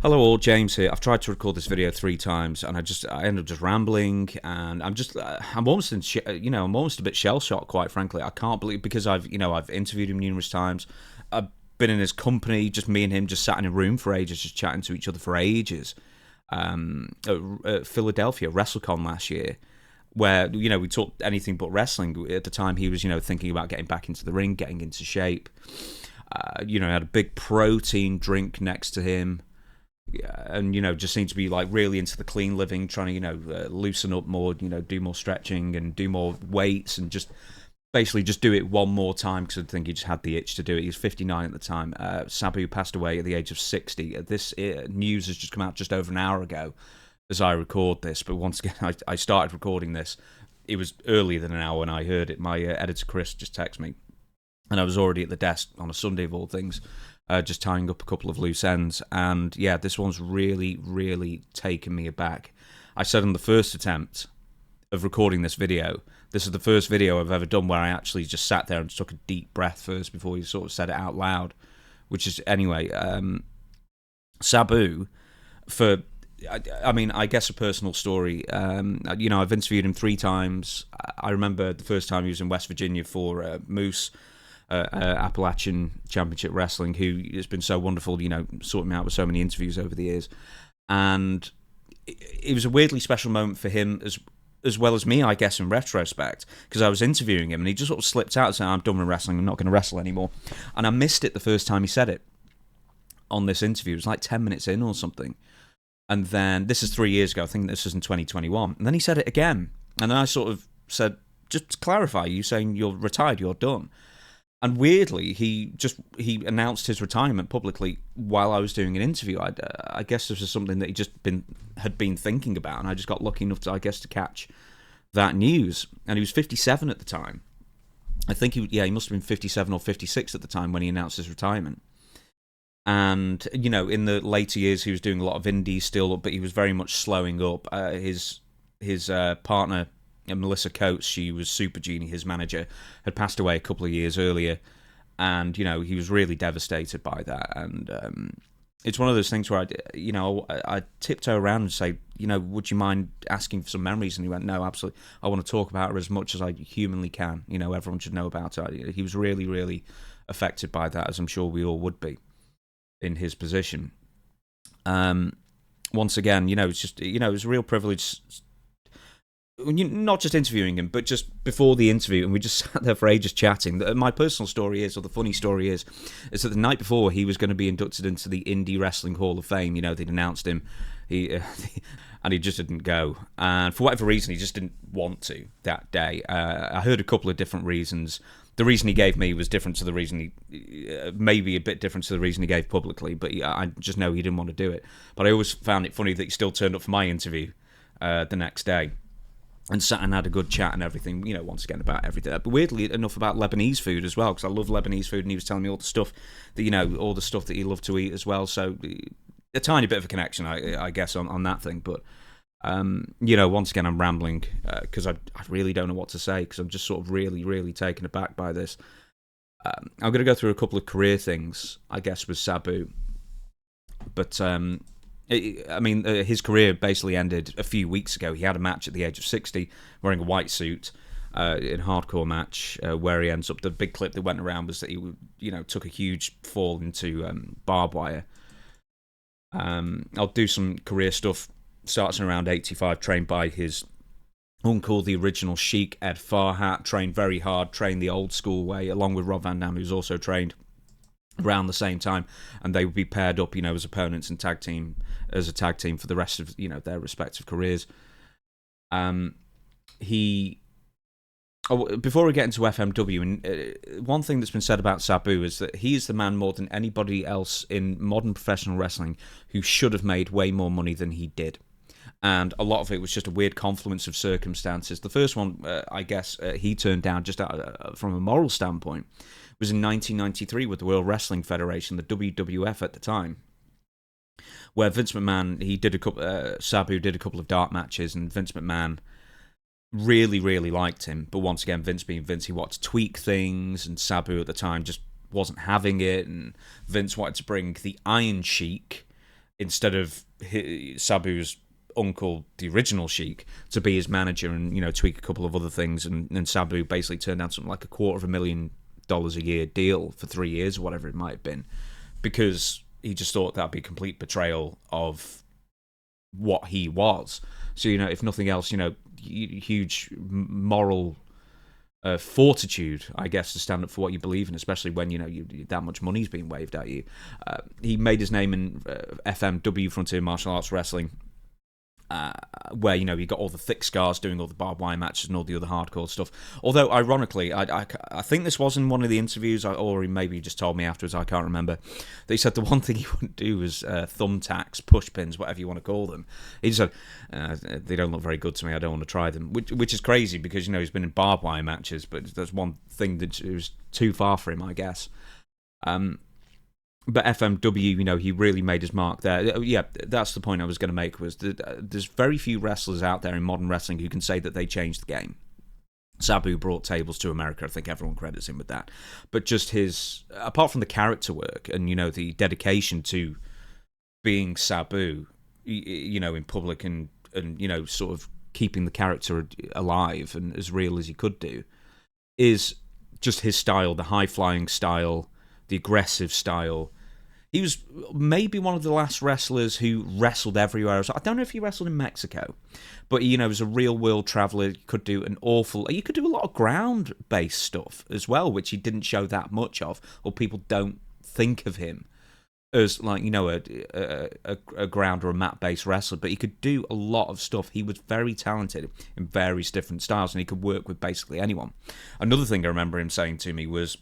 Hello all, James here. I've tried to record this video 3 times, and I ended up just rambling, and I'm almost I'm almost a bit shell shocked, quite frankly. I can't believe, because I've interviewed him numerous times. I've been in his company, just me and him, just sat in a room for ages, just chatting to each other for ages. At Philadelphia WrestleCon last year, where we talked anything but wrestling. At the time, he was thinking about getting back into the ring, getting into shape. Had a big protein drink next to him. Yeah, and just seemed to be like really into the clean living, trying to loosen up more, do more stretching and do more weights, and just basically just do it one more time, because I think he just had the itch to do it. He was 59 at the time. Sabu passed away at the age of 60. This news has just come out just over an hour ago as I record this, but once again, I started recording this. It was earlier than an hour when I heard it. My editor Chris just texted me, and I was already at the desk on a Sunday of all things, just tying up a couple of loose ends. And yeah, this one's really, really taken me aback. I said on the first attempt of recording this video, this is the first video I've ever done where I actually just sat there and took a deep breath first before you sort of said it out loud, which is, anyway, Sabu, I guess a personal story. I've interviewed him 3 times. I remember the first time he was in West Virginia for Moose, Appalachian Championship Wrestling, who has been so wonderful, sorting me out with so many interviews over the years. And it was a weirdly special moment for him as well as me, I guess, in retrospect, because I was interviewing him and he just sort of slipped out and said, "I'm done with wrestling, I'm not going to wrestle anymore." And I missed it the first time he said it on this interview. It was like 10 minutes in or something. And then, this is 3 years ago, I think this was in 2021. And then he said it again. And then I sort of said, "Just to clarify, you saying you're retired, you're done?" And weirdly, he announced his retirement publicly while I was doing an interview. I guess this was something that he had been thinking about, and I just got lucky enough to catch that news. And he was 57 at the time. I think he must have been 57 or 56 at the time when he announced his retirement. And in the later years, he was doing a lot of indies still, but he was very much slowing up. His partner, Melissa Coates, she was Super Genie, his manager, had passed away a couple of years earlier, and he was really devastated by that. And it's one of those things where I tiptoe around and say, "Would you mind asking for some memories?" And he went, "No, absolutely. I want to talk about her as much as I humanly can. Everyone should know about her." He was really, really affected by that, as I'm sure we all would be in his position. Once again, it's just it was a real privilege. Not just interviewing him, but just before the interview, and we just sat there for ages chatting. My personal story is, or the funny story is that the night before he was going to be inducted into the Indie Wrestling Hall of Fame, they'd announced him, and he just didn't go. And for whatever reason, he just didn't want to that day. I heard a couple of different reasons. The reason he gave me was different to the reason maybe a bit different to the reason he gave publicly, but I just know he didn't want to do it. But I always found it funny that he still turned up for my interview the next day, and sat and had a good chat and everything, once again about everything. But weirdly enough, about Lebanese food as well, because I love Lebanese food, and he was telling me all the stuff that, all the stuff that he loved to eat as well. So a tiny bit of a connection, I guess, on that thing. But, once again, I'm rambling, because I really don't know what to say, because I'm just sort of really, really taken aback by this. I'm going to go through a couple of career things, I guess, with Sabu. But, his career basically ended a few weeks ago. He had a match at the age of 60, wearing a white suit, in a hardcore match, where he ends up. The big clip that went around was that he, took a huge fall into barbed wire. I'll do some career stuff. Starts in around 85, trained by his uncle, the original Sheik, Ed Farhat. Trained very hard, trained the old school way, along with Rob Van Dam, who's also trained around the same time, and they would be paired up, as opponents and as a tag team for the rest of, their respective careers. Before we get into FMW, and one thing that's been said about Sabu is that he is the man more than anybody else in modern professional wrestling who should have made way more money than he did. And a lot of it was just a weird confluence of circumstances. The first one, I guess, he turned down just from a moral standpoint, was in 1993 with the World Wrestling Federation, the WWF at the time, where Vince McMahon, Sabu did a couple of dark matches, and Vince McMahon really, really liked him. But once again, Vince being Vince, he wanted to tweak things, and Sabu at the time just wasn't having it, and Vince wanted to bring the Iron Sheik, instead of Sabu's uncle, the original Sheik, to be his manager and, tweak a couple of other things. And Sabu basically turned down something like $250,000 a year deal for 3 years or whatever it might have been, because he just thought that'd be a complete betrayal of what he was. So, if nothing else, huge moral fortitude, I guess, to stand up for what you believe in, especially when that much money's being waved at you. He made his name in FMW, Frontier Martial Arts Wrestling, where you got all the thick scars doing all the barbed wire matches and all the other hardcore stuff. Although ironically, I think this was in one of the interviews, or he maybe just told me afterwards, I can't remember, that he said the one thing he wouldn't do was thumbtacks, push pins, whatever you want to call them. He just said, they don't look very good to me, I don't want to try them, which is crazy, because he's been in barbed wire matches, but there's one thing that was too far for him, I guess. But FMW, he really made his mark there. Yeah, that's the point I was going to make, was that there's very few wrestlers out there in modern wrestling who can say that they changed the game. Sabu brought tables to America. I think everyone credits him with that. But just his, apart from the character work and, the dedication to being Sabu, in public and sort of keeping the character alive and as real as he could do, is just his style, the high-flying style, the aggressive style. He was maybe one of the last wrestlers who wrestled everywhere. I don't know if he wrestled in Mexico, but he was a real world traveler. You could do a lot of ground-based stuff as well, which he didn't show that much of, or people don't think of him as like a ground or a mat-based wrestler. But he could do a lot of stuff. He was very talented in various different styles, and he could work with basically anyone. Another thing I remember him saying to me was,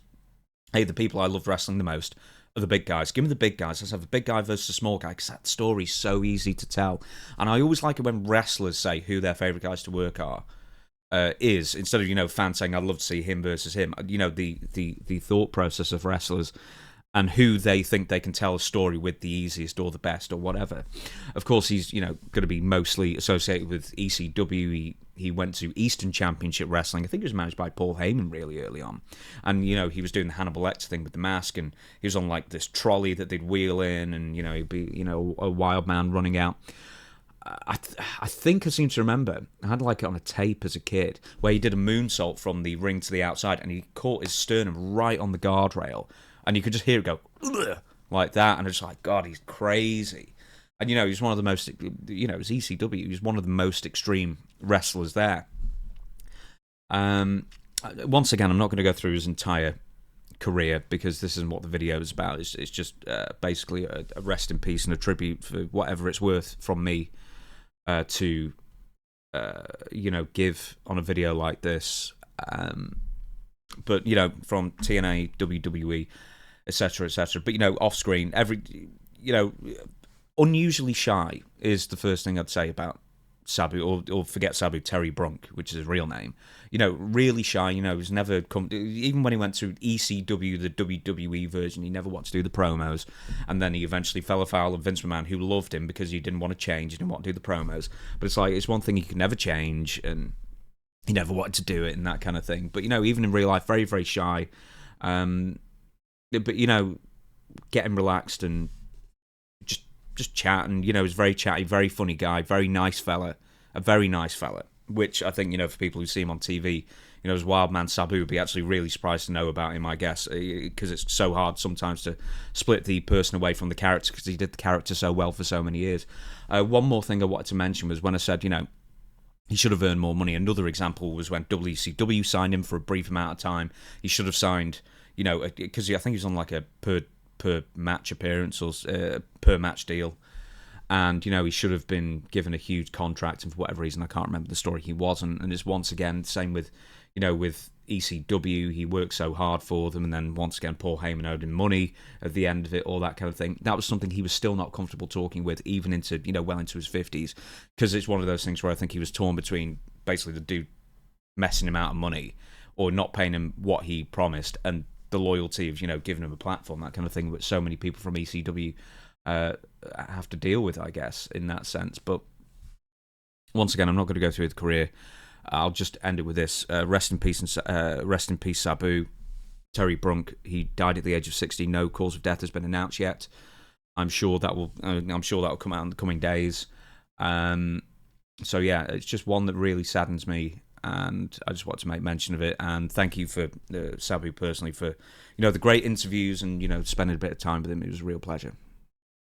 hey, the people I love wrestling the most are the big guys. Give me the big guys. Let's have a big guy versus a small guy, because that story's so easy to tell. And I always like it when wrestlers say who their favourite guys to work is, instead of, fans saying, I'd love to see him versus him. The thought process of wrestlers and who they think they can tell a story with the easiest or the best or whatever. Of course, he's, going to be mostly associated with ECW. He went to Eastern Championship Wrestling. I think he was managed by Paul Heyman really early on. And, he was doing the Hannibal Lecter thing with the mask, and he was on, like, this trolley that they'd wheel in, and, he'd be, a wild man running out. I think I seem to remember, I had like it on a tape as a kid, where he did a moonsault from the ring to the outside, and he caught his sternum right on the guardrail. And you could just hear it go, ugh, like that, and it's like, God, he's crazy. And, he's one of the most, it was ECW, he's one of the most extreme wrestlers there. Once again, I'm not going to go through his entire career, because this isn't what the video is about. It's just basically a rest in peace and a tribute for whatever it's worth from me to, give on a video like this. But, from TNA, WWE, etc., etc. But, off screen, unusually shy is the first thing I'd say about Sabu, or forget Sabu, Terry Brunk, which is his real name. Really shy. He's never come. Even when he went to ECW, the WWE version, he never wanted to do the promos, and then he eventually fell afoul of Vince McMahon, who loved him because he didn't want to change, he didn't want to do the promos. But it's like, it's one thing he could never change, and he never wanted to do it and that kind of thing. But, even in real life, very, very shy. But, getting relaxed and just chatting. He's very chatty, very funny guy, very nice fella, a very nice fella, which I think, for people who see him on TV, as Wildman Sabu would be actually really surprised to know about him, I guess, because it's so hard sometimes to split the person away from the character, because he did the character so well for so many years. One more thing I wanted to mention was when I said, he should have earned more money. Another example was when WCW signed him for a brief amount of time. He should have signed, because I think he was on like a per match appearance or per match deal. And, he should have been given a huge contract, and for whatever reason, I can't remember the story, he wasn't. And it's once again, same with, with ECW, he worked so hard for them, and then once again, Paul Heyman owed him money at the end of it, all that kind of thing. That was something he was still not comfortable talking with, even into, well into his 50s, because it's one of those things where I think he was torn between basically the dude messing him out of money or not paying him what he promised, and the loyalty of, giving him a platform, that kind of thing, which so many people from ECW have to deal with, I guess, in that sense. But once again, I'm not going to go through the career. I'll just end it with this. Rest in peace, Sabu. Terry Brunk, he died at the age of 60. No cause of death has been announced yet. I'm sure that will come out in the coming days. So yeah, it's just one that really saddens me, and I just want to make mention of it. And thank you for Sabu personally for the great interviews and spending a bit of time with him. It was a real pleasure.